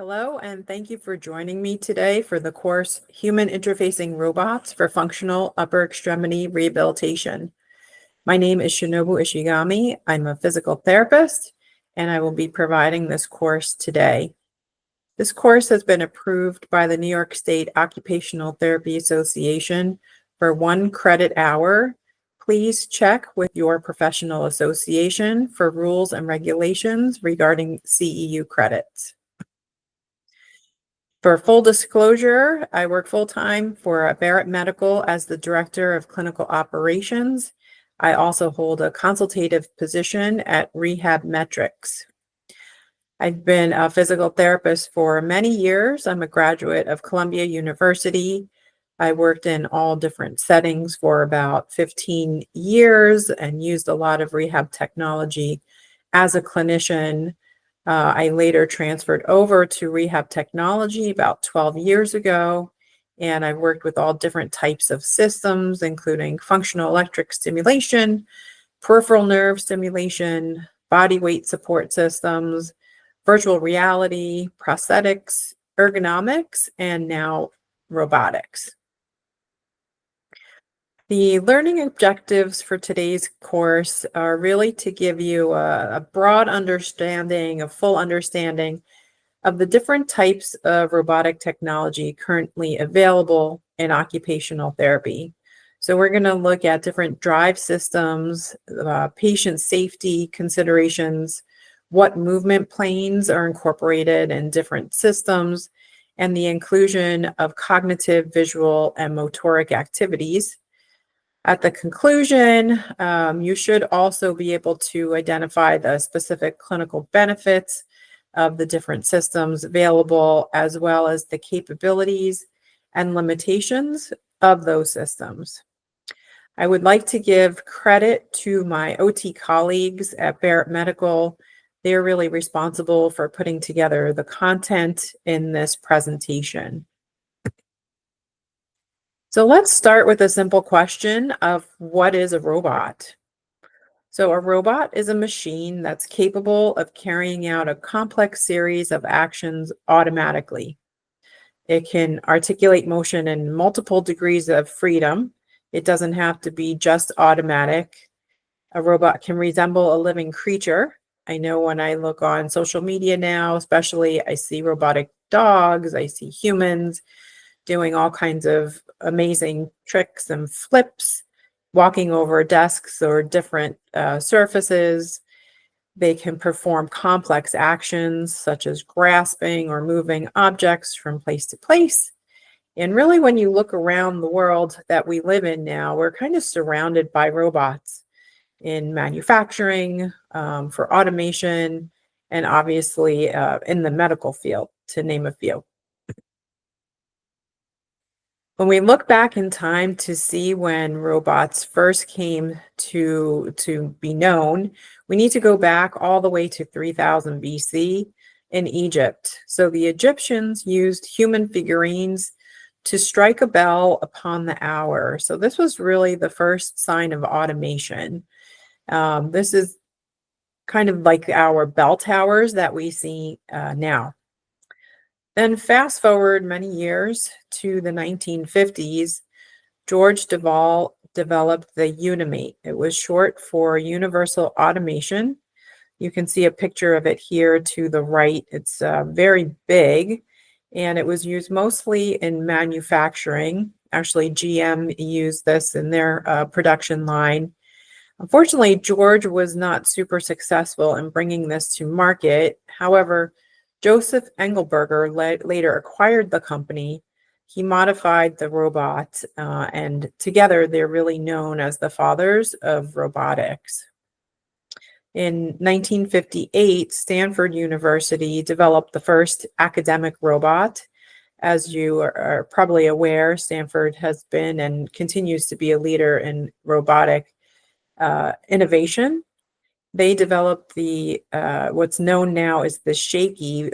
Hello, and thank you for joining me today for the course Human Interfacing Robots for Functional Upper Extremity Rehabilitation. My name is Shinobu Ishigami. I'm a physical therapist, and I will be providing this course today. This course has been approved by the New York State Occupational Therapy Association for 1 credit hour. Please check with your professional association for rules and regulations regarding CEU credits. For full disclosure, I work full-time for Barrett Medical as the Director of Clinical Operations. I also hold a consultative position at Rehab Metrics. I've been a physical therapist for many years. I'm a graduate of Columbia University. I worked in all different settings for about 15 years and used a lot of rehab technology as a clinician. I later transferred over to rehab technology about 12 years ago, and I've worked with all different types of systems, including functional electric stimulation, peripheral nerve stimulation, body weight support systems, virtual reality, prosthetics, ergonomics, and now robotics. The learning objectives for today's course are really to give you a broad understanding, a full understanding of the different types of robotic technology currently available in occupational therapy. So we're going to look at different drive systems, patient safety considerations, what movement planes are incorporated in different systems, and the inclusion of cognitive, visual, and motoric activities. At the conclusion, you should also be able to identify the specific clinical benefits of the different systems available, as well as the capabilities and limitations of those systems. I would like to give credit to my OT colleagues at Barrett Medical. They're really responsible for putting together the content in this presentation. So let's start with a simple question of what is a robot? So a robot is a machine that's capable of carrying out a complex series of actions automatically. It can articulate motion in multiple degrees of freedom. It doesn't have to be just automatic. A robot can resemble a living creature. I know when I look on social media now, especially, I see robotic dogs, I see humans doing all kinds of amazing tricks and flips, walking over desks or different surfaces. They can perform complex actions such as grasping or moving objects from place to place. And really, when you look around the world that we live in now, we're kind of surrounded by robots in manufacturing, for automation, and obviously in the medical field, to name a few. When we look back in time to see when robots first came to be known, we need to go back all the way to 3000 BC in Egypt. So the Egyptians used human figurines to strike a bell upon the hour. So this was really the first sign of automation. This is kind of like our bell towers that we see now. Then fast forward many years to the 1950s, George Devol developed the Unimate. It was short for Universal Automation. You can see a picture of it here to the right. It's very big, and it was used mostly in manufacturing. Actually, GM used this in their production line. Unfortunately, George was not super successful in bringing this to market. However, Joseph Engelberger later acquired the company. He modified the robot, and together they're really known as the fathers of robotics. In 1958, Stanford University developed the first academic robot. As you are probably aware, Stanford has been and continues to be a leader in robotic innovation. They developed the what's known now as the Shaky.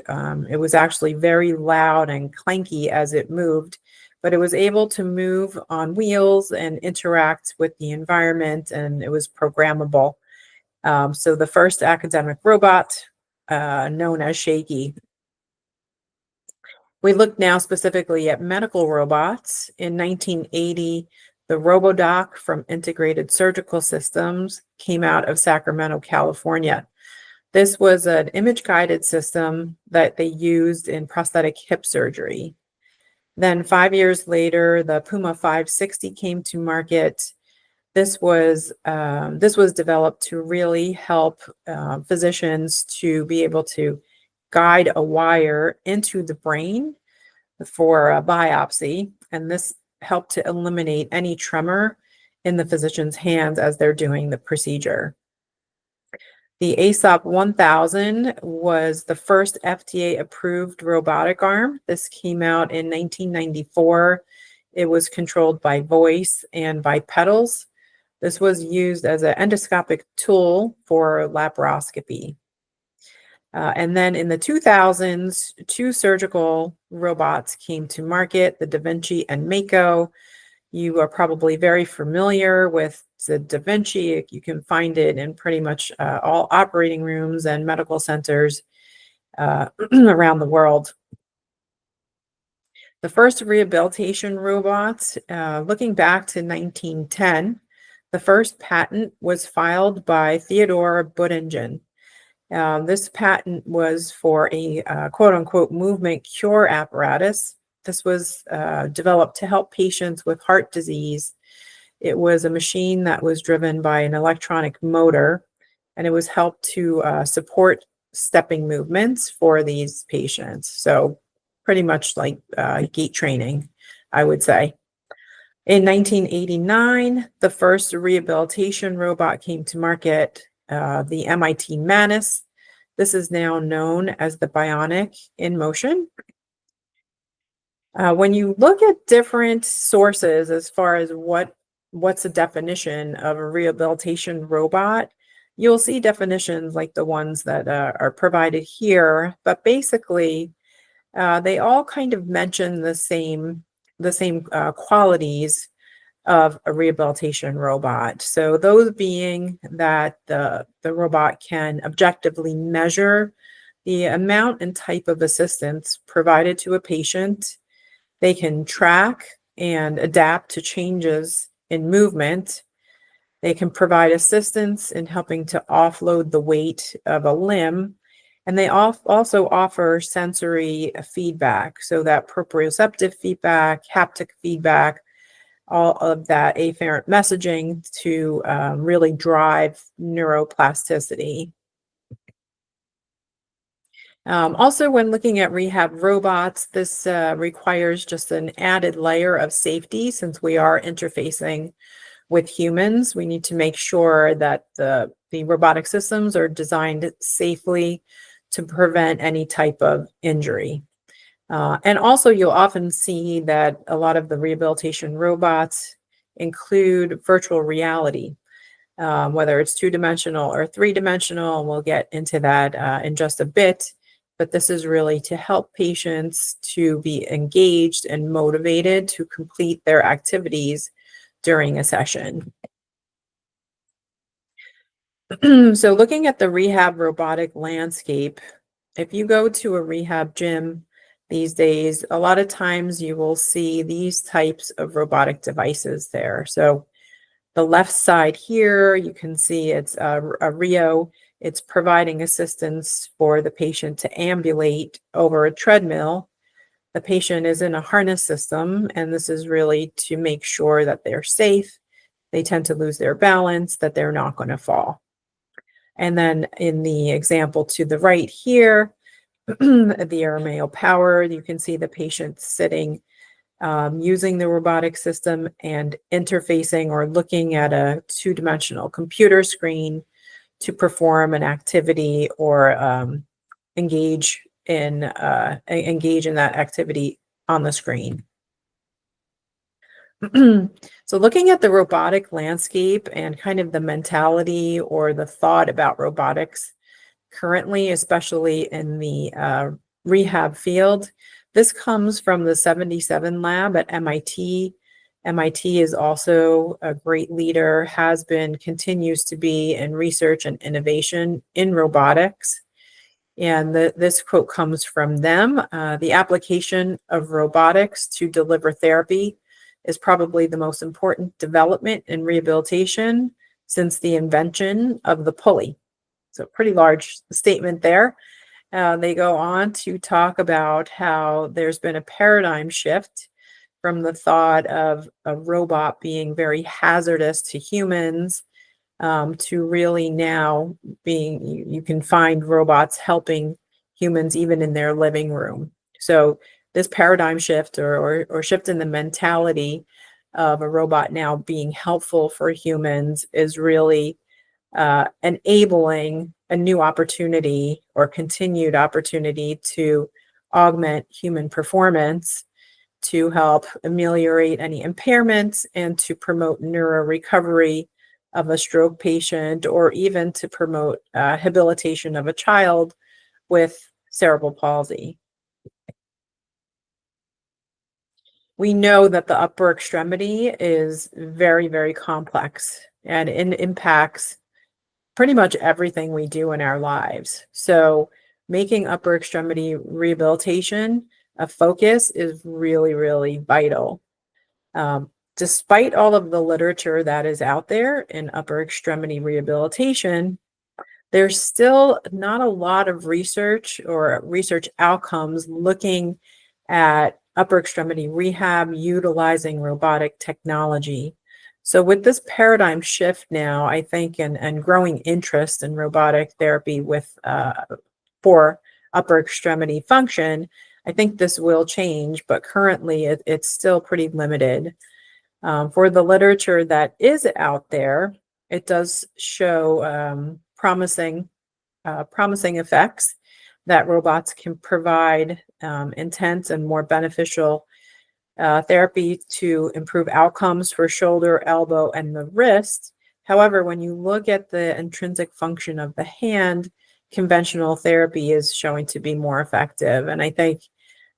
It was actually very loud and clanky as it moved, but it was able to move on wheels and interact with the environment, and it was programmable. So the first academic robot, known as Shaky. We look now specifically at medical robots. In 1980, the robodoc from Integrated Surgical Systems came out of Sacramento, California. This was an image-guided system that they used in prosthetic hip surgery. Then 5 years later, the Puma 560 came to market. This was developed to really help physicians to be able to guide a wire into the brain for a biopsy, and this helped to eliminate any tremor in the physician's hands as they're doing the procedure. The ASOP 1000 was the first FDA-approved robotic arm. This came out in 1994. It was controlled by voice and by pedals. This was used as an endoscopic tool for laparoscopy. And then in the 2000s, two surgical robots came to market, the Da Vinci and Mako. You are probably very familiar with the Da Vinci. You can find it in pretty much all operating rooms and medical centers around the world. The first rehabilitation robots, looking back to 1910, the first patent was filed by Theodore Buttingen. This patent was for a quote-unquote movement cure apparatus. This was developed to help patients with heart disease. It was a machine that was driven by an electronic motor, and it was helped to support stepping movements for these patients. So pretty much like gait training, I would say. In 1989, the first rehabilitation robot came to market, the MIT Manus. This is now known as the Bionic in Motion. When you look at different sources as far as what's the definition of a rehabilitation robot, you'll see definitions like the ones that are provided here, but basically they all kind of mention the same qualities of a rehabilitation robot. So those being that the robot can objectively measure the amount and type of assistance provided to a patient. They can track and adapt to changes in movement. They can provide assistance in helping to offload the weight of a limb. And they also offer sensory feedback, so that proprioceptive feedback, haptic feedback, all of that afferent messaging to really drive neuroplasticity. Also, when looking at rehab robots, this requires just an added layer of safety since we are interfacing with humans. We need to make sure that the robotic systems are designed safely to prevent any type of injury. And also, you'll often see that a lot of the rehabilitation robots include virtual reality, whether it's two-dimensional or three-dimensional. We'll get into that in just a bit. But this is really to help patients to be engaged and motivated to complete their activities during a session. So looking at the rehab robotic landscape, if you go to a rehab gym these days, a lot of times you will see these types of robotic devices there. So the left side here, you can see it's a Rio. It's providing assistance for the patient to ambulate over a treadmill. The patient is in a harness system, and this is really to make sure that they're safe. They tend to lose their balance, that they're not going to fall. And then in the example to the right here, the airmail power, you can see the patient sitting, using the robotic system and interfacing or looking at a two-dimensional computer screen to perform an activity or engage in that activity on the screen. So looking at the robotic landscape and kind of the mentality or the thought about robotics currently, especially in the rehab field, this comes from the 77 lab at MIT. MIT is also a great leader, has been, continues to be in research and innovation in robotics. And this quote comes from them. The application of robotics to deliver therapy is probably the most important development in rehabilitation since the invention of the pulley. So, pretty large statement there. They go on to talk about how there's been a paradigm shift from the thought of a robot being very hazardous to humans to really now being you can find robots helping humans even in their living room. So this paradigm shift or shift in the mentality of a robot now being helpful for humans is really enabling a new opportunity or continued opportunity to augment human performance to help ameliorate any impairments and to promote neuro recovery of a stroke patient or even to promote habilitation of a child with cerebral palsy. We know that the upper extremity is very, very complex and it impacts pretty much everything we do in our lives. So making upper extremity rehabilitation a focus is really, really vital. Despite all of the literature that is out there in upper extremity rehabilitation, there's still not a lot of research or research outcomes looking at upper extremity rehab utilizing robotic technology. So with this paradigm shift now, I think, and growing interest in robotic therapy for upper extremity function, I think this will change, but currently it's still pretty limited. For the literature that is out there, it does show promising effects that robots can provide intense and more beneficial therapy to improve outcomes for shoulder, elbow, and the wrist. However, when you look at the intrinsic function of the hand, conventional therapy is showing to be more effective. And I think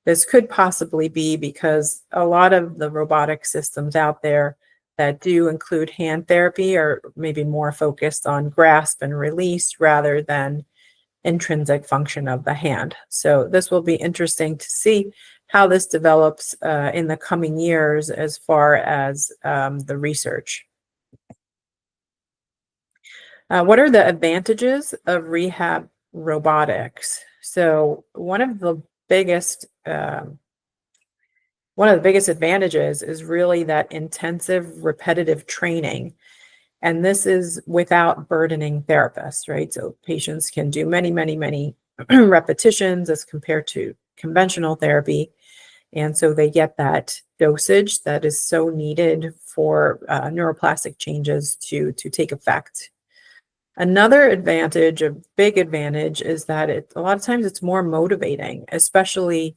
this could possibly be because a lot of the robotic systems out there that do include hand therapy are maybe more focused on grasp and release rather than intrinsic function of the hand. So this will be interesting to see how this develops in the coming years as far as the research. What are the advantages of rehab robotics? So one of the biggest advantages is really that intensive repetitive training. And this is without burdening therapists, right? So patients can do many, many, many repetitions as compared to conventional therapy. And so they get that dosage that is so needed for neuroplastic changes to take effect. Another advantage, a big advantage, is that a lot of times it's more motivating, especially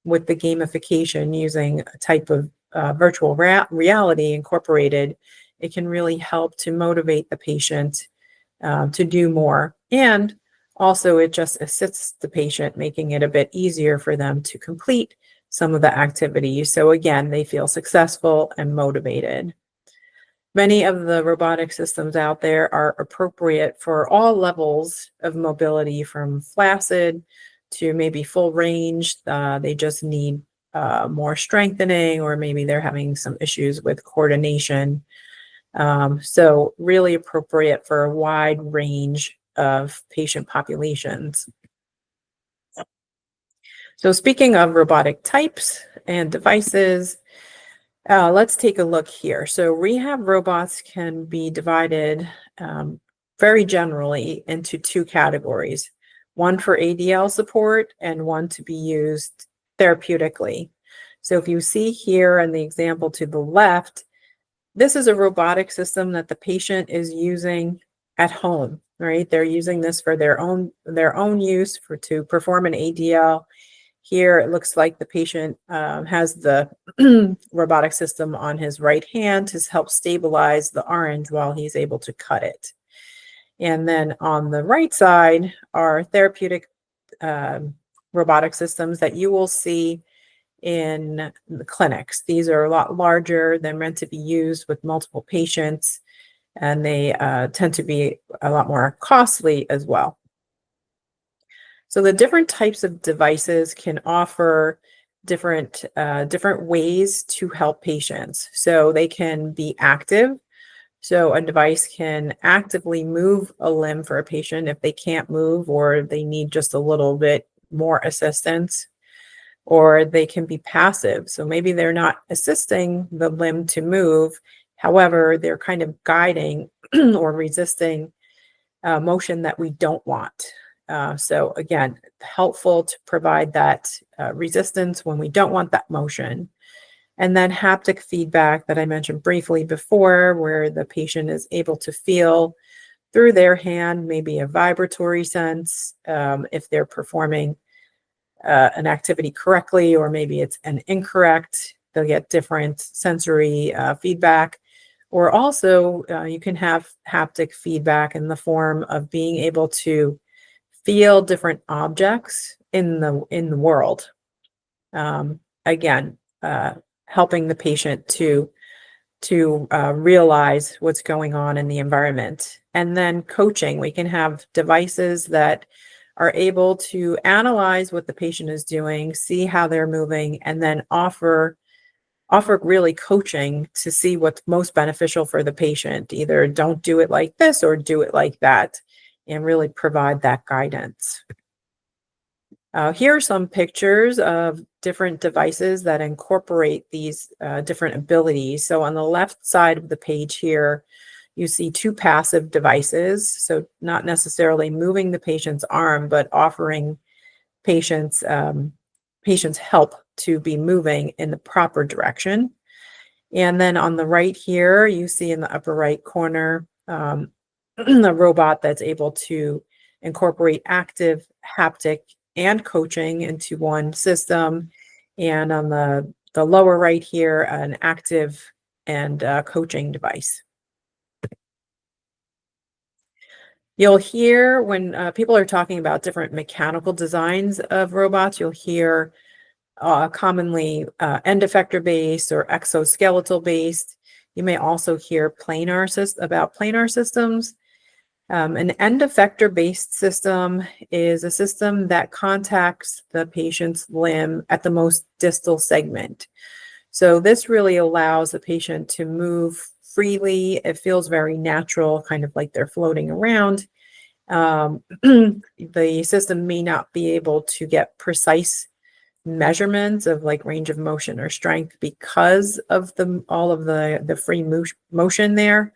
with the gamification using a type of virtual reality incorporated. It can really help to motivate the patient to do more. And also, it just assists the patient, making it a bit easier for them to complete some of the activities. So, again, they feel successful and motivated. Many of the robotic systems out there are appropriate for all levels of mobility, from flaccid to maybe full range. They just need more strengthening, or maybe they're having some issues with coordination. So really appropriate for a wide range of patient populations. So speaking of robotic types and devices, let's take a look here. So rehab robots can be divided very generally into two categories, one for ADL support and one to be used therapeutically. So if you see here in the example to the left, this is a robotic system that the patient is using at home, right? They're using this for their own use to perform an ADL. Here, it looks like the patient has the robotic system on his right hand to help stabilize the orange while he's able to cut it. And then on the right side are therapeutic robotic systems that you will see in the clinics. These are a lot larger. They're meant to be used with multiple patients, and they tend to be a lot more costly as well. So the different types of devices can offer different ways to help patients. So they can be active. So a device can actively move a limb for a patient if they can't move or they need just a little bit more assistance, or they can be passive. So maybe they're not assisting the limb to move. However, they're kind of guiding or resisting motion that we don't want. So again, helpful to provide that resistance when we don't want that motion. And then haptic feedback that I mentioned briefly before, where the patient is able to feel through their hand, maybe a vibratory sense, if they're performing an activity correctly, or maybe it's an incorrect. They'll get different sensory feedback. Or also, you can have haptic feedback in the form of being able to feel different objects in the world. Again, helping the patient to realize what's going on in the environment. And then coaching, we can have devices that are able to analyze what the patient is doing, see how they're moving, and then offer really coaching to see what's most beneficial for the patient. Either don't do it like this or do it like that, and really provide that guidance. Here are some pictures of different devices that incorporate these different abilities. So on the left side of the page here, you see two passive devices. So not necessarily moving the patient's arm, but offering patients help to be moving in the proper direction. And then on the right here, you see in the upper right corner, a robot that's able to incorporate active, haptic, and coaching into one system. And on the lower right here, an active and coaching device. You'll hear when people are talking about different mechanical designs of robots, you'll hear commonly end effector based or exoskeletal based. You may also hear about planar systems. An end effector based system is a system that contacts the patient's limb at the most distal segment. So this really allows the patient to move freely. It feels very natural, kind of like they're floating around. The system may not be able to get precise measurements of like range of motion or strength because of all of the free motion there,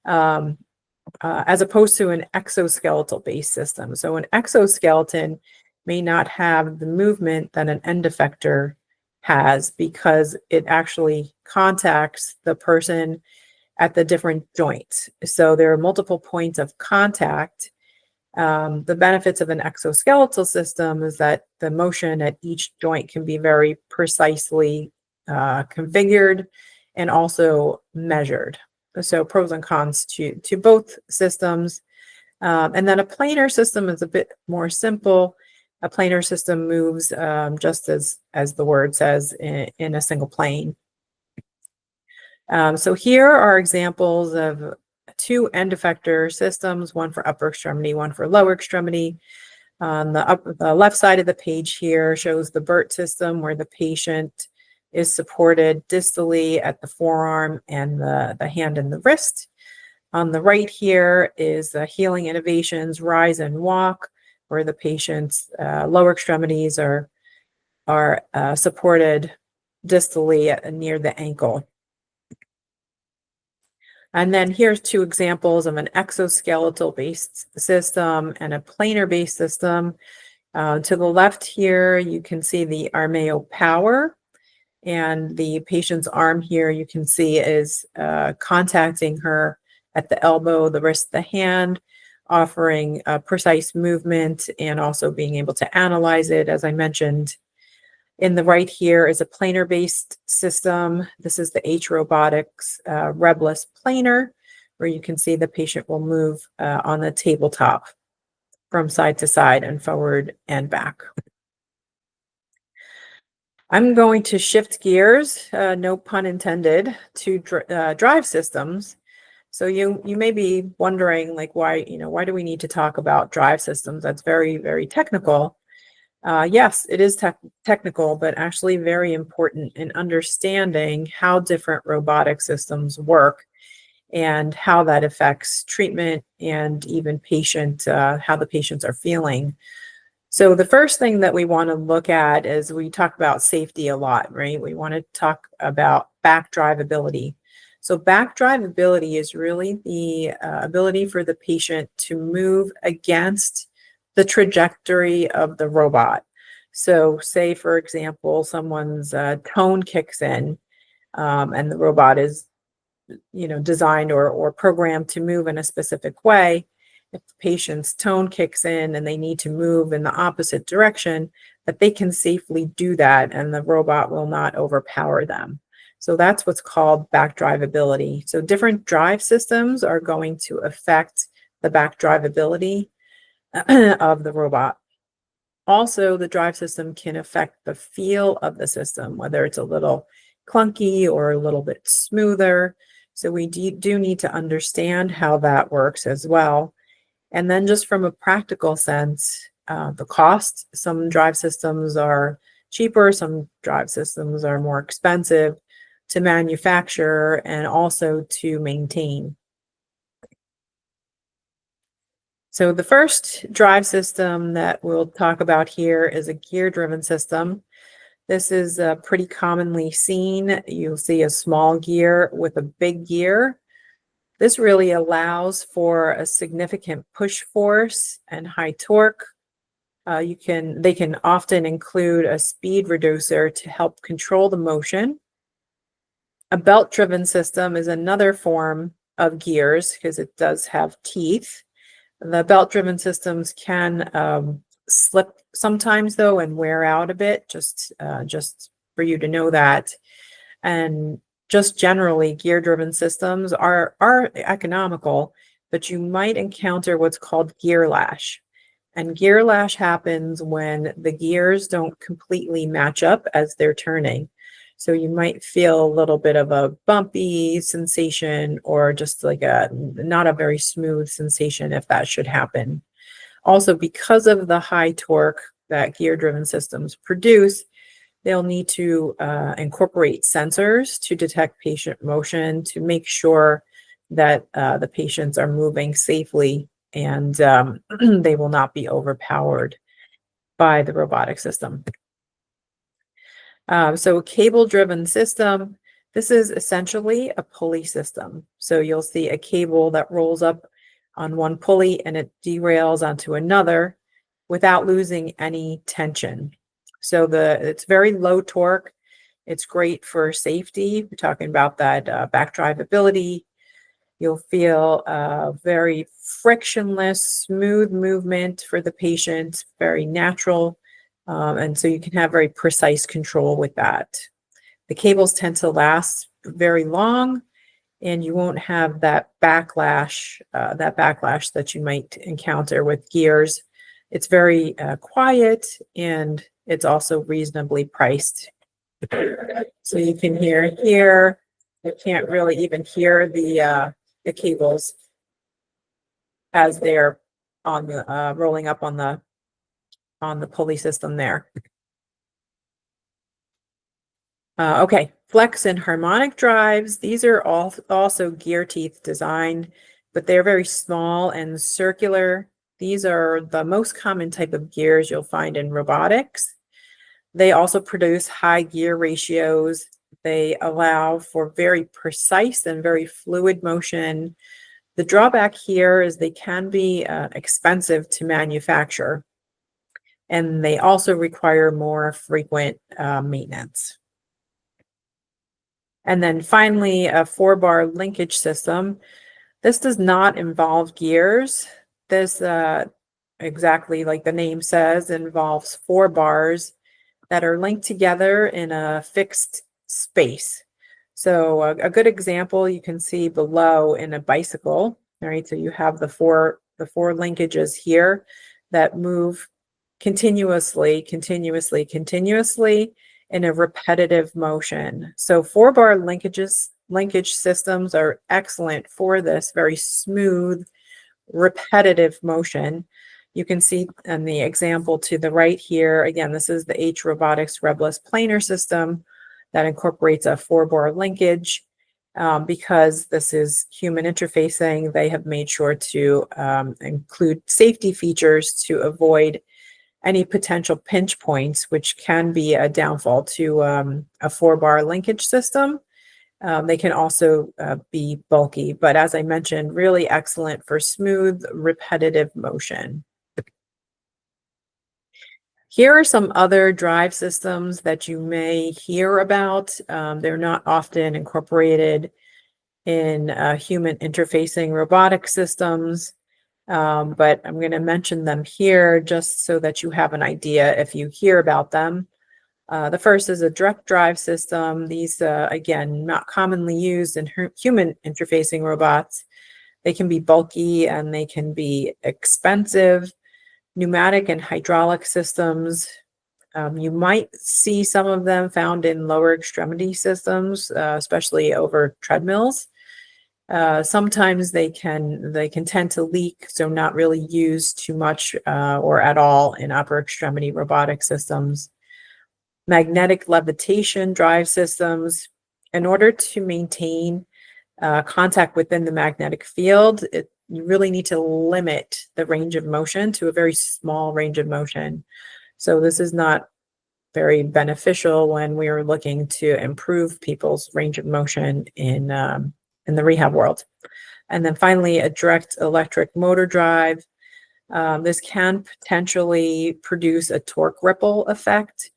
as opposed to an exoskeletal based system. So an exoskeleton may not have the movement that an end effector has because it actually contacts the person at the different joints. So there are multiple points of contact. The benefits of an exoskeletal system is that the motion at each joint can be very precisely configured and also measured. So pros and cons to both systems. And then a planar system is a bit more simple. A planar system moves just as the word says in a single plane. So here are examples of two end effector systems, one for upper extremity, one for lower extremity. On the left side of the page here shows the Barrett system, where the patient is supported distally at the forearm and the hand and the wrist. On the right here is Healing Innovations Rise and Walk, where the patient's lower extremities are supported distally near the ankle. And then here's two examples of an exoskeletal-based system and a planar-based system. To the left here, you can see the Armeo Power, and the patient's arm here you can see is contacting her at the elbow, the wrist, the hand, offering precise movement and also being able to analyze it, as I mentioned. In the right here is a planar-based system. This is the H Robotics Rebless Planar, where you can see the patient will move on the tabletop from side to side and forward and back. I'm going to shift gears, no pun intended, to drive systems. So you may be wondering, like, why do we need to talk about drive systems? That's very, very technical. Yes, it is technical, but actually very important in understanding how different robotic systems work and how that affects treatment and even how the patients are feeling. So the first thing that we want to look at is we talk about safety a lot, right? We want to talk about back drivability. So back drivability is really the ability for the patient to move against the trajectory of the robot. So say, for example, someone's tone kicks in, and the robot is designed or programmed to move in a specific way. If the patient's tone kicks in and they need to move in the opposite direction, that they can safely do that and the robot will not overpower them. So that's what's called back drivability. So different drive systems are going to affect the back drivability of the robot. Also, the drive system can affect the feel of the system, whether it's a little clunky or a little bit smoother. So we do need to understand how that works as well. And then just from a practical sense, the cost, some drive systems are cheaper, some drive systems are more expensive to manufacture and also to maintain. So the first drive system that we'll talk about here is a gear-driven system. This is pretty commonly seen. You'll see a small gear with a big gear. This really allows for a significant push force and high torque. They can often include a speed reducer to help control the motion. A belt-driven system is another form of gears because it does have teeth. The belt-driven systems can slip sometimes, though, and wear out a bit, just for you to know that. And just generally, gear-driven systems are economical, but you might encounter what's called gear lash. And gear lash happens when the gears don't completely match up as they're turning. So you might feel a little bit of a bumpy sensation or just like not a very smooth sensation if that should happen. Also, because of the high torque that gear-driven systems produce, they'll need to incorporate sensors to detect patient motion to make sure that the patients are moving safely and they will not be overpowered by the robotic system. So a cable-driven system, this is essentially a pulley system. So you'll see a cable that rolls up on one pulley and it derails onto another without losing any tension. So it's very low torque. It's great for safety. We're talking about that back drivability. You'll feel very frictionless, smooth movement for the patient, very natural. And so you can have very precise control with that. The cables tend to last very long and you won't have that backlash that you might encounter with gears. It's very quiet and it's also reasonably priced. So you can hear here, you can't really even hear the cables as they're on the rolling up on the pulley system there. Okay, flex and harmonic drives. These are also gear teeth designed, but they're very small and circular. These are the most common type of gears you'll find in robotics. They also produce high gear ratios. They allow for very precise and very fluid motion. The drawback here is they can be expensive to manufacture, and they also require more frequent maintenance. And then finally, a 4-bar linkage system. This does not involve gears. This, exactly like the name says, involves 4 bars that are linked together in a fixed space. So a good example you can see below in a bicycle, right? So you have the four linkages here that move continuously in a repetitive motion. So 4-bar linkage systems are excellent for this very smooth, repetitive motion. You can see in the example to the right here, again, this is the H Robotics Rebless planar system that incorporates a 4-bar linkage. Because this is human interfacing, they have made sure to include safety features to avoid any potential pinch points, which can be a downfall to a 4-bar linkage system. They can also be bulky, but as I mentioned, really excellent for smooth, repetitive motion. Here are some other drive systems that you may hear about. They're not often incorporated in human interfacing robotic systems, but I'm going to mention them here just so that you have an idea if you hear about them. The first is a direct drive system. These, again, not commonly used in human interfacing robots. They can be bulky and they can be expensive. Pneumatic and hydraulic systems. You might see some of them found in lower extremity systems, especially over treadmills. Sometimes they can tend to leak, so not really used too much or at all in upper extremity robotic systems. Magnetic levitation drive systems. In order to maintain contact within the magnetic field, you really need to limit the range of motion to a very small range of motion. So this is not very beneficial when we are looking to improve people's range of motion in the rehab world. And then finally, a direct electric motor drive. This can potentially produce a torque ripple effect,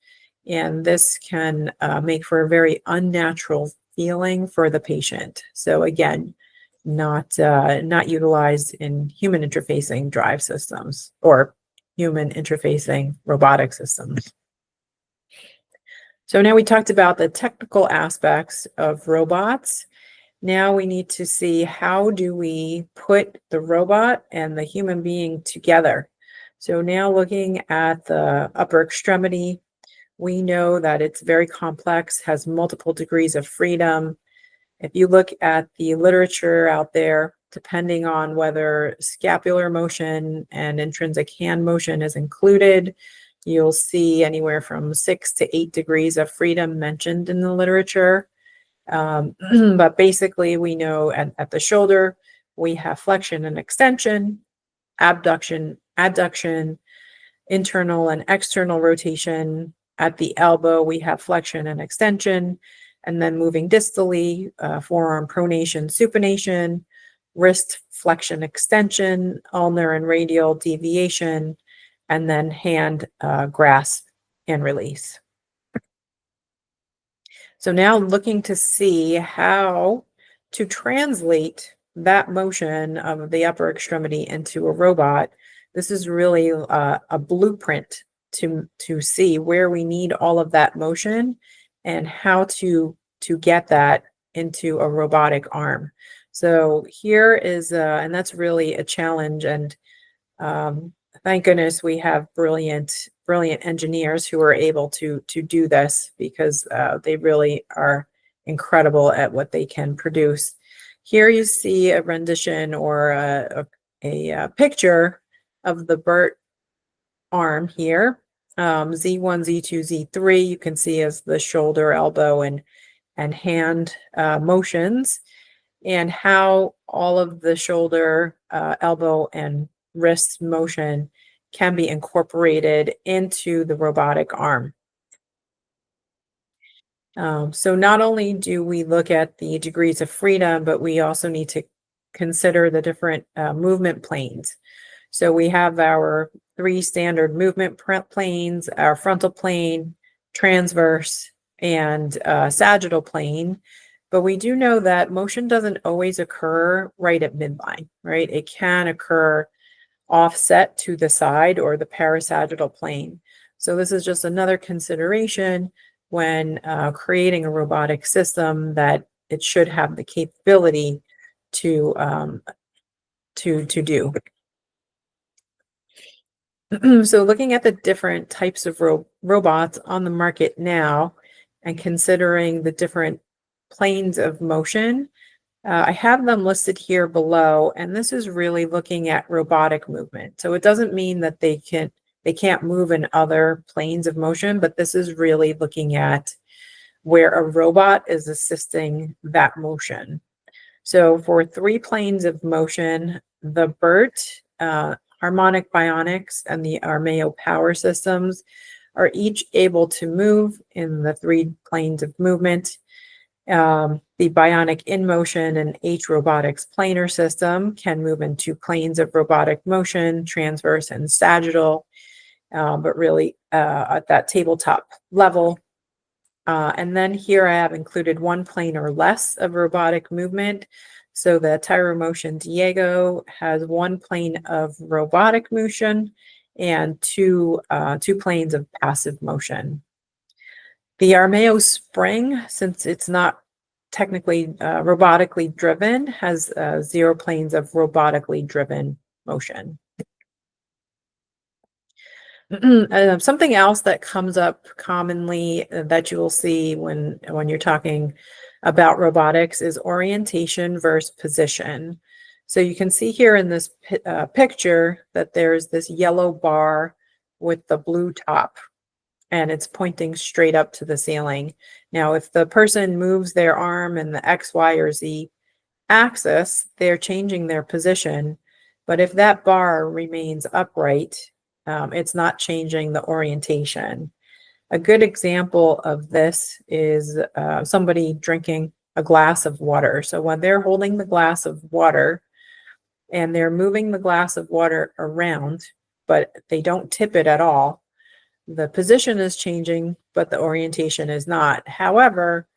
and this can make for a very unnatural feeling for the patient. So again, not utilized in human interfacing drive systems or human interfacing robotic systems. So now we talked about the technical aspects of robots. Now we need to see, how do we put the robot and the human being together? So now looking at the upper extremity, we know that it's very complex, has multiple degrees of freedom. If you look at the literature out there, depending on whether scapular motion and intrinsic hand motion is included, you'll see anywhere from 6 to 8 degrees of freedom mentioned in the literature. But basically, we know at the shoulder, we have flexion and extension, abduction, adduction, internal and external rotation. At the elbow, we have flexion and extension, and then moving distally, forearm pronation, supination, wrist flexion, extension, ulnar and radial deviation, and then hand grasp and release. So now looking to see how to translate that motion of the upper extremity into a robot. This is really a blueprint to see where we need all of that motion and how to get that into a robotic arm. So here is, and that's really a challenge. And thank goodness we have brilliant engineers who are able to do this, because they really are incredible at what they can produce. Here you see a rendition or a picture of the Barrett arm here. Z1, Z2, Z3, you can see as the shoulder, elbow, and hand motions, and how all of the shoulder, elbow, and wrist motion can be incorporated into the robotic arm. So not only do we look at the degrees of freedom, but we also need to consider the different movement planes. So we have our 3 standard movement planes, our frontal plane, transverse, and sagittal plane. But we do know that motion doesn't always occur right at midline, right? It can occur offset to the side or the parasagittal plane. So this is just another consideration when creating a robotic system, that it should have the capability to do. So looking at the different types of robots on the market now, and considering the different planes of motion. I have them listed here below, and this is really looking at robotic movement. So it doesn't mean that they can't move in other planes of motion, but this is really looking at where a robot is assisting that motion. So for 3 planes of motion, the BERT, harmonic bionics, and the Armeo power systems are each able to move in the 3 planes of movement. The bionic in motion and H robotics planar system can move in 2 planes of robotic motion, transverse and sagittal, but really at that tabletop level. And then here I have included 1 plane or less of robotic movement. So the Tyromotion Diego has 1 plane of robotic motion and two planes of passive motion. The Armeo spring, since it's not technically robotically driven, has 0 planes of robotically driven motion. Something else that comes up commonly that you will see when you're talking about robotics is orientation versus position. So you can see here in this picture that there's this yellow bar with the blue top, and it's pointing straight up to the ceiling. Now, if the person moves their arm in the X, Y, or Z axis, they're changing their position. But if that bar remains upright, it's not changing the orientation. A good example of this is somebody drinking a glass of water. So when they're holding the glass of water and they're moving the glass of water around, but they don't tip it at all, the position is changing, but the orientation is not. However,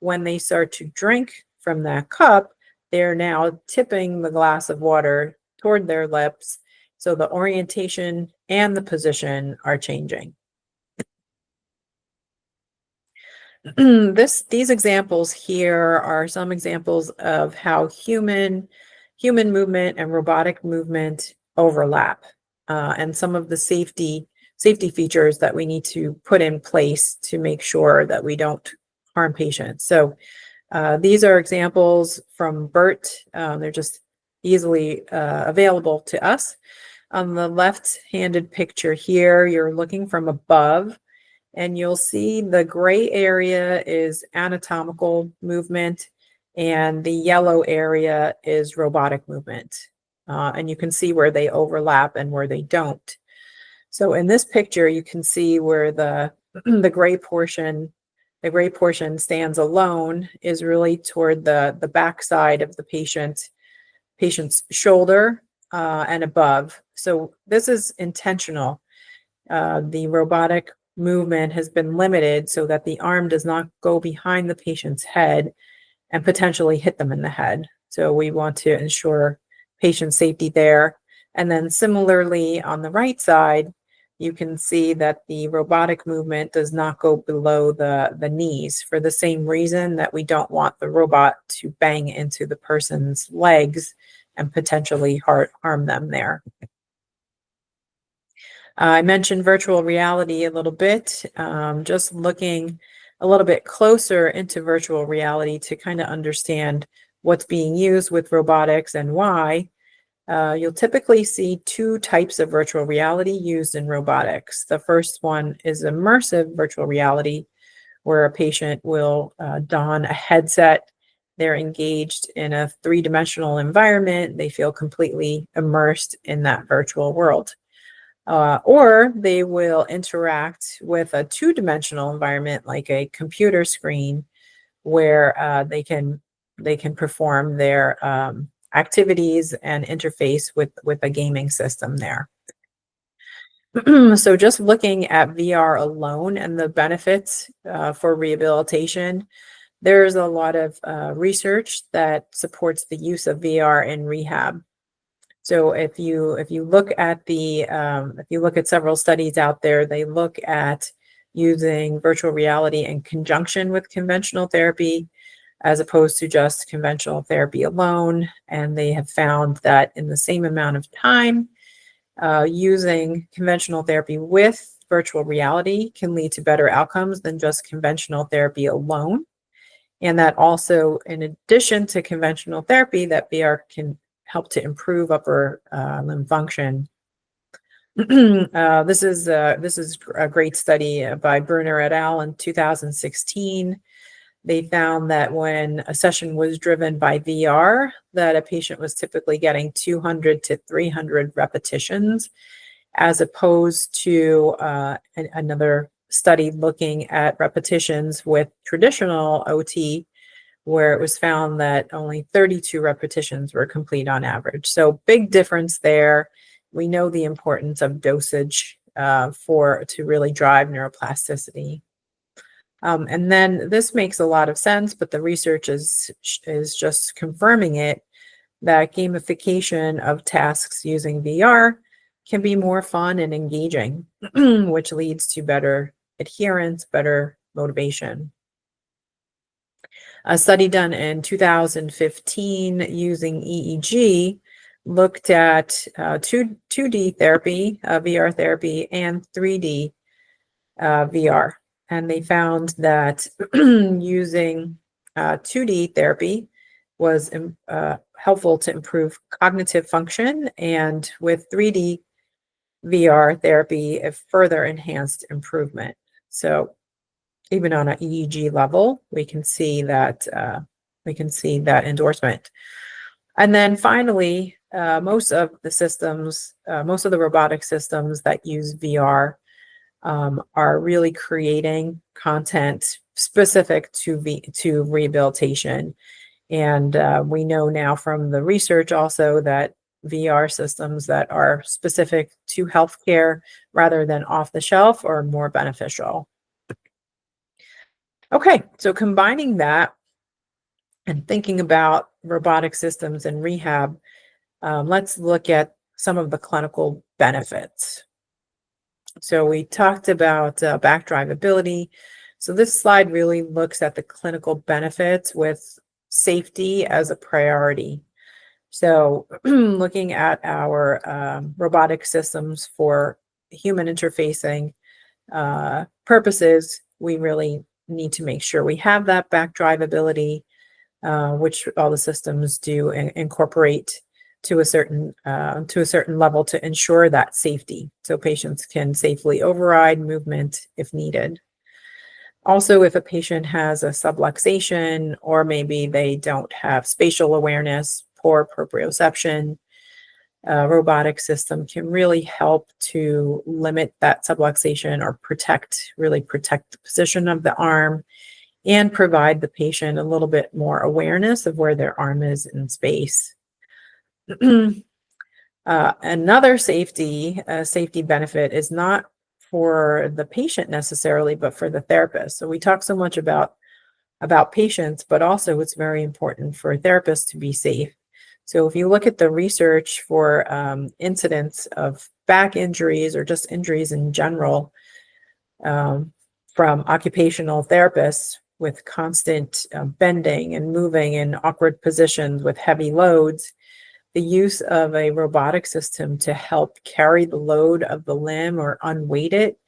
when they start to drink from that cup, they're now tipping the glass of water toward their lips. So the orientation and the position are changing. These examples here are some examples of how human movement and robotic movement overlap, and some of the safety features that we need to put in place to make sure that we don't harm patients. So these are examples from BERT. They're just easily available to us. On the left-handed picture here, you're looking from above, and you'll see the gray area is anatomical movement, and the yellow area is robotic movement. And you can see where they overlap and where they don't. So in this picture, you can see where the gray portion stands alone is really toward the back side of the patient's shoulder and above. So this is intentional. The robotic movement has been limited so that the arm does not go behind the patient's head and potentially hit them in the head. So we want to ensure patient safety there. And then similarly on the right side, you can see that the robotic movement does not go below the knees for the same reason that we don't want the robot to bang into the person's legs and potentially harm them there. I mentioned virtual reality a little bit, just looking a little bit closer into virtual reality to kind of understand what's being used with robotics and why. You'll typically see 2 types of virtual reality used in robotics. The first one is immersive virtual reality, where a patient will don a headset. They're engaged in a 3-dimensional environment. They feel completely immersed in that virtual world. Or they will interact with a 2-dimensional environment like a computer screen, where they can perform their activities and interface with a gaming system there. So just looking at VR alone and the benefits for rehabilitation, there's a lot of research that supports the use of VR in rehab. So if you look at several studies out there, they look at using virtual reality in conjunction with conventional therapy as opposed to just conventional therapy alone. And they have found that in the same amount of time, using conventional therapy with virtual reality can lead to better outcomes than just conventional therapy alone. And that also, in addition to conventional therapy, that VR can help to improve upper limb function. This is a great study by Bruner et al. In 2016. They found that when a session was driven by VR, that a patient was typically getting 200 to 300 repetitions, as opposed to another study looking at repetitions with traditional OT, where it was found that only 32 repetitions were complete on average. So big difference there. We know the importance of dosage to really drive neuroplasticity. And then this makes a lot of sense, but the research is just confirming it, that gamification of tasks using VR can be more fun and engaging, which leads to better adherence, better motivation. A study done in 2015 using EEG looked at 2D therapy, VR therapy, and 3D VR. And they found that using 2D therapy was helpful to improve cognitive function, and with 3D VR therapy, it further enhanced improvement. So even on an EEG level, we can see that endorsement. And then finally, most of the robotic systems that use VR are really creating content specific to rehabilitation. And we know now from the research also that VR systems that are specific to healthcare rather than off the shelf are more beneficial. Okay, so combining that and thinking about robotic systems and rehab, let's look at some of the clinical benefits. So we talked about back drivability. So this slide really looks at the clinical benefits with safety as a priority. So looking at our robotic systems for human interfacing purposes, we really need to make sure we have that back drivability, which all the systems do incorporate to a certain level to ensure that safety, so patients can safely override movement if needed. Also, if a patient has a subluxation, or maybe they don't have spatial awareness, poor proprioception, a robotic system can really help to limit that subluxation or really protect the position of the arm and provide the patient a little bit more awareness of where their arm is in space. Another safety benefit is not for the patient necessarily, but for the therapist. So we talk so much about patients, but also it's very important for therapists to be safe. So if you look at the research for incidents of back injuries or just injuries in general from occupational therapists with constant bending and moving in awkward positions with heavy loads, the use of a robotic system to help carry the load of the limb or unweight it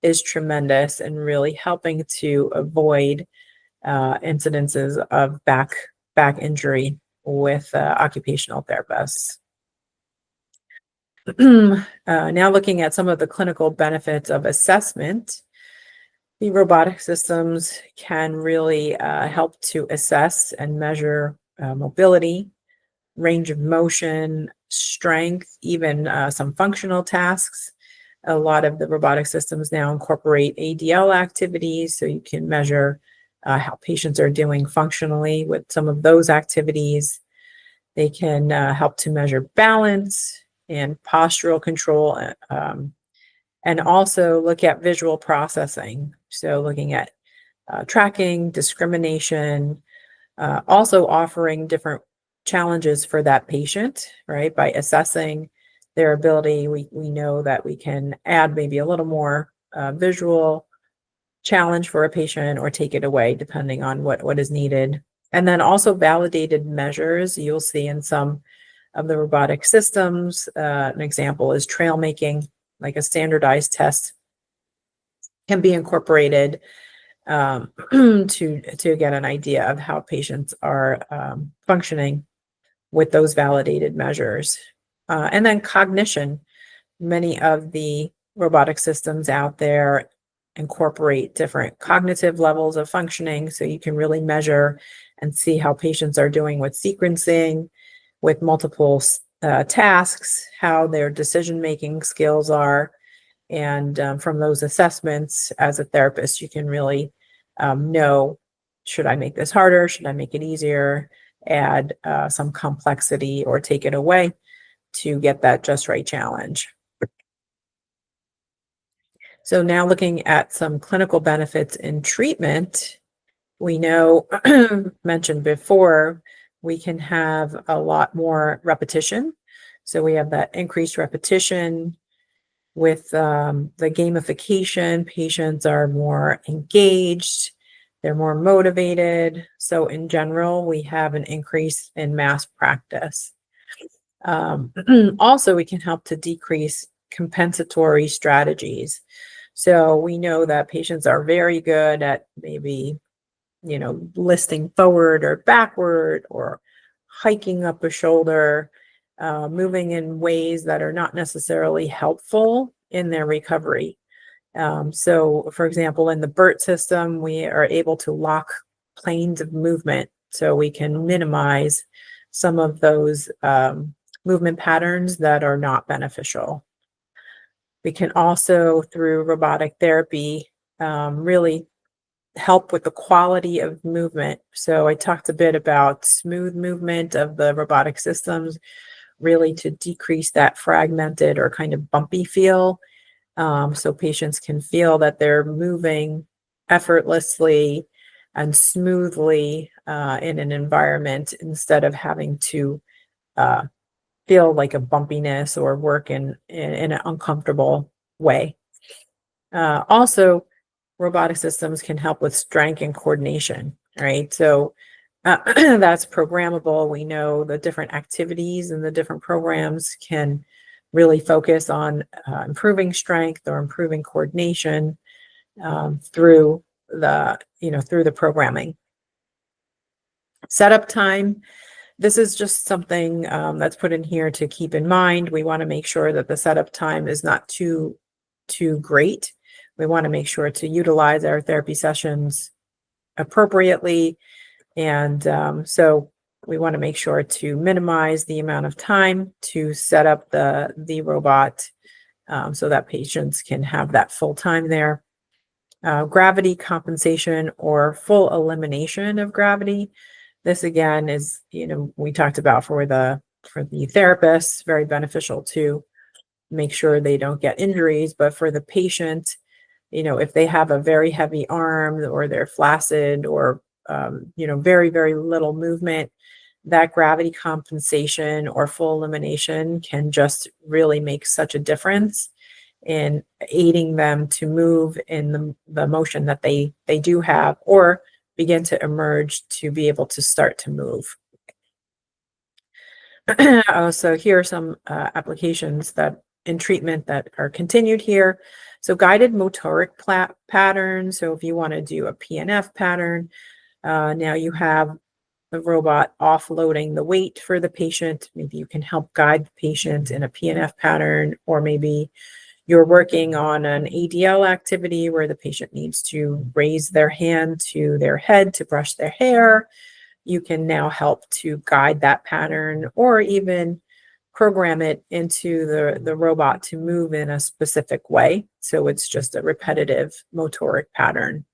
is tremendous and really helping to avoid incidences of back injury with occupational therapists. Now looking at some of the clinical benefits of assessment, the robotic systems can really help to assess and measure mobility, range of motion, strength, even some functional tasks. A lot of the robotic systems now incorporate ADL activities, so you can measure how patients are doing functionally with some of those activities. They can help to measure balance and postural control, and also look at visual processing. So looking at tracking, discrimination, also offering different challenges for that patient, right? By assessing their ability, we know that we can add maybe a little more visual challenge for a patient or take it away depending on what is needed. And then also validated measures you'll see in some of the robotic systems. An example is trail making, like a standardized test can be incorporated to get an idea of how patients are functioning with those validated measures. And then cognition. Many of the robotic systems out there incorporate different cognitive levels of functioning, so you can really measure and see how patients are doing with sequencing, with multiple tasks, how their decision-making skills are. And from those assessments, as a therapist, you can really know, should I make this harder? Should I make it easier? Add some complexity or take it away to get that just right challenge. So now looking at some clinical benefits in treatment, we know, mentioned before, we can have a lot more repetition. So we have that increased repetition with the gamification. Patients are more engaged, they're more motivated. So in general, we have an increase in mass practice. Also, we can help to decrease compensatory strategies. So we know that patients are very good at maybe, listing forward or backward or hiking up a shoulder, moving in ways that are not necessarily helpful in their recovery. So, for example, in the BERT system, we are able to lock planes of movement so we can minimize some of those movement patterns that are not beneficial. We can also, through robotic therapy, really help with the quality of movement. So I talked a bit about smooth movement of the robotic systems, really to decrease that fragmented or kind of bumpy feel. So patients can feel that they're moving effortlessly and smoothly in an environment instead of having to feel like a bumpiness or work in an uncomfortable way. Also, robotic systems can help with strength and coordination, right? So that's programmable. We know the different activities and the different programs can really focus on improving strength or improving coordination through the programming. Setup time. This is just something that's put in here to keep in mind. We want to make sure that the setup time is not too great. We want to make sure to utilize our therapy sessions appropriately. And so we want to make sure to minimize the amount of time to set up the robot so that patients can have that full time there. Gravity compensation or full elimination of gravity. This again is, we talked about for the therapists, very beneficial to make sure they don't get injuries, but for the patient, if they have a very heavy arm or they're flaccid or, very, very little movement, that gravity compensation or full elimination can just really make such a difference in aiding them to move in the motion that they do have or begin to emerge to be able to start to move. So here are some applications that in treatment that are continued here. So guided motoric pattern. So if you want to do a PNF pattern, now you have the robot offloading the weight for the patient. Maybe you can help guide the patient in a PNF pattern, or maybe you're working on an ADL activity where the patient needs to raise their hand to their head to brush their hair. You can now help to guide that pattern or even program it into the robot to move in a specific way. So it's just a repetitive motoric pattern.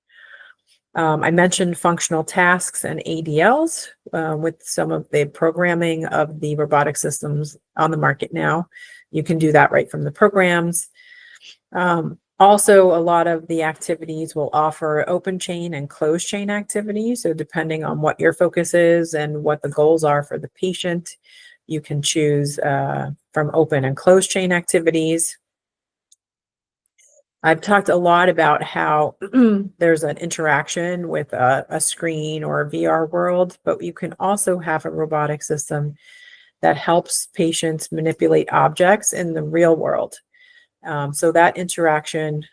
I mentioned functional tasks and ADLs with some of the programming of the robotic systems on the market now. You can do that right from the programs. Also, a lot of the activities will offer open chain and closed chain activities. So depending on what your focus is and what the goals are for the patient, you can choose from open and closed chain activities. I've talked a lot about how there's an interaction with a screen or a VR world, but you can also have a robotic system that helps patients manipulate objects in the real world. So that interaction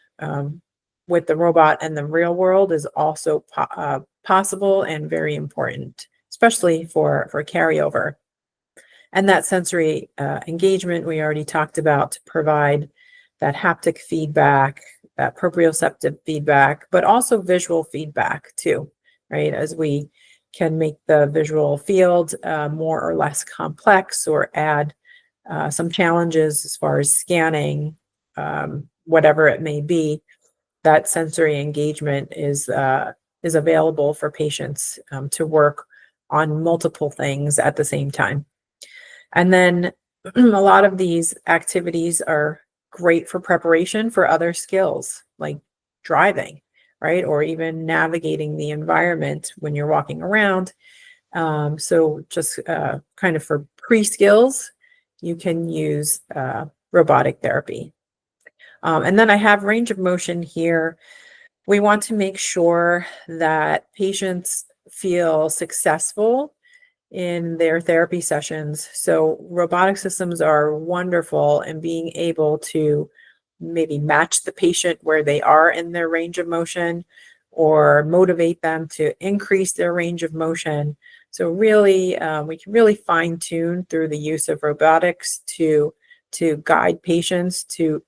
with the robot in the real world is also possible and very important, especially for carryover. And that sensory engagement we already talked about to provide that haptic feedback, that proprioceptive feedback, but also visual feedback too, right? As we can make the visual field more or less complex or add some challenges as far as scanning, whatever it may be, that sensory engagement is available for patients to work on multiple things at the same time. And then a lot of these activities are great for preparation for other skills like driving, right? Or even navigating the environment when you're walking around. So just kind of for pre-skills, you can use robotic therapy. And then I have range of motion here. We want to make sure that patients feel successful in their therapy sessions. So robotic systems are wonderful in being able to maybe match the patient where they are in their range of motion or motivate them to increase their range of motion. So really, we can really fine tune through the use of robotics to guide patients to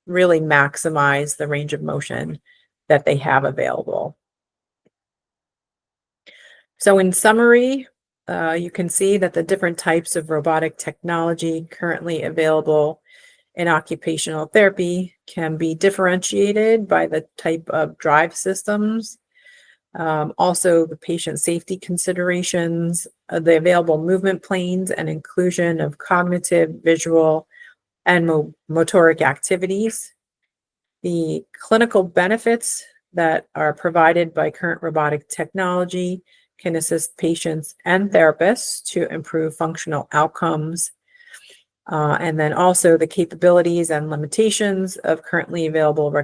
really maximize the range of motion that they have available. So in summary, you can see that the different types of robotic technology currently available in occupational therapy can be differentiated by the type of drive systems, also the patient safety considerations, the available movement planes, and inclusion of cognitive, visual, and motoric activities. The clinical benefits that are provided by current robotic technology can assist patients and therapists to improve functional outcomes. And then also the capabilities and limitations of currently available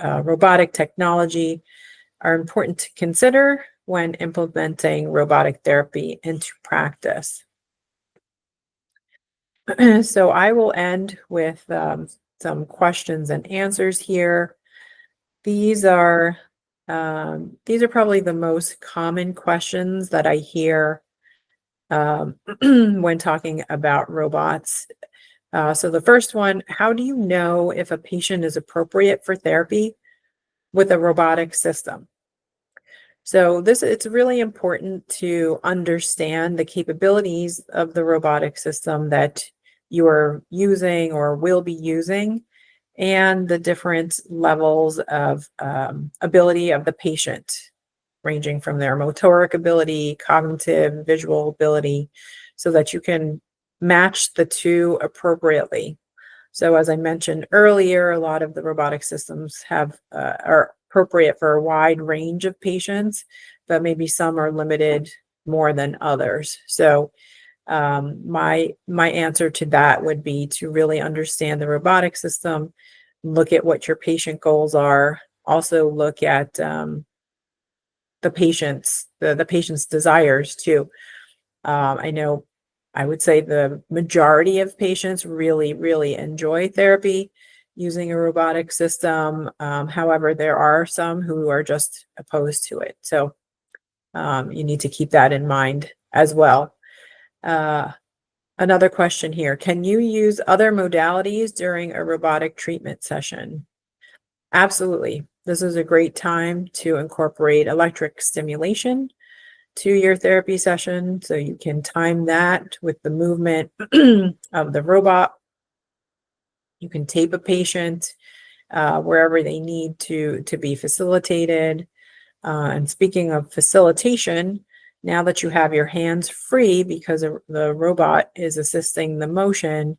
robotic technology are important to consider when implementing robotic therapy into practice. So I will end with some questions and answers here. These are probably the most common questions that I hear when talking about robots. So the first one, how do you know if a patient is appropriate for therapy with a robotic system? So it's really important to understand the capabilities of the robotic system that you are using or will be using, and the different levels of ability of the patient, ranging from their motoric ability, cognitive, visual ability, so that you can match the two appropriately. So as I mentioned earlier, a lot of the robotic systems are appropriate for a wide range of patients, but maybe some are limited more than others. So my answer to that would be to really understand the robotic system, look at what your patient goals are, also look at the patient's desires too. I know I would say the majority of patients really, really enjoy therapy using a robotic system. However, there are some who are just opposed to it. So you need to keep that in mind as well. Another question here, can you use other modalities during a robotic treatment session? Absolutely. This is a great time to incorporate electric stimulation to your therapy session, so you can time that with the movement of the robot. You can tape a patient wherever they need to be facilitated. And speaking of facilitation, now that you have your hands free because the robot is assisting the motion,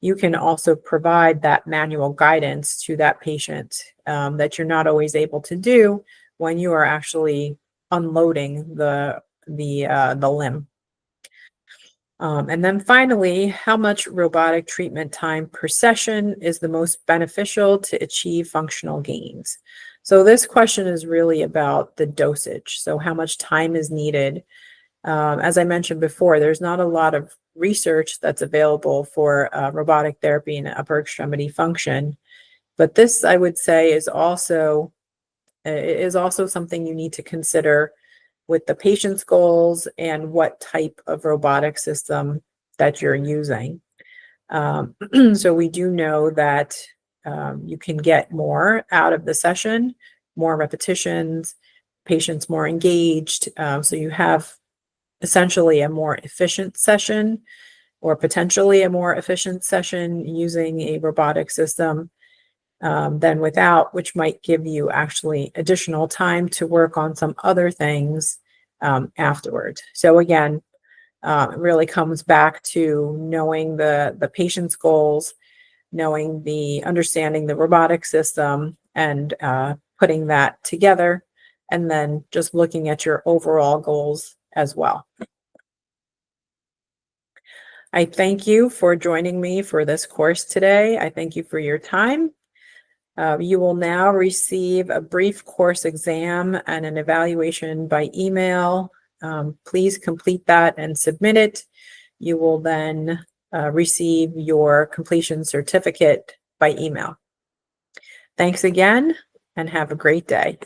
you can also provide that manual guidance to that patient that you're not always able to do when you are actually unloading the limb. And then finally, how much robotic treatment time per session is the most beneficial to achieve functional gains? So this question is really about the dosage. So how much time is needed? As I mentioned before, there's not a lot of research that's available for robotic therapy and upper extremity function. But this, I would say, is also something you need to consider with the patient's goals and what type of robotic system that you're using. So we do know that you can get more out of the session, more repetitions, patients more engaged. So you have essentially a more efficient session, or potentially a more efficient session using a robotic system than without, which might give you actually additional time to work on some other things afterward. So again, it really comes back to knowing the patient's goals, understanding the robotic system, and putting that together, and then just looking at your overall goals as well. I thank you for joining me for this course today. I thank you for your time. You will now receive a brief course exam and an evaluation by email. Please complete that and submit it. You will then receive your completion certificate by email. Thanks again, and have a great day.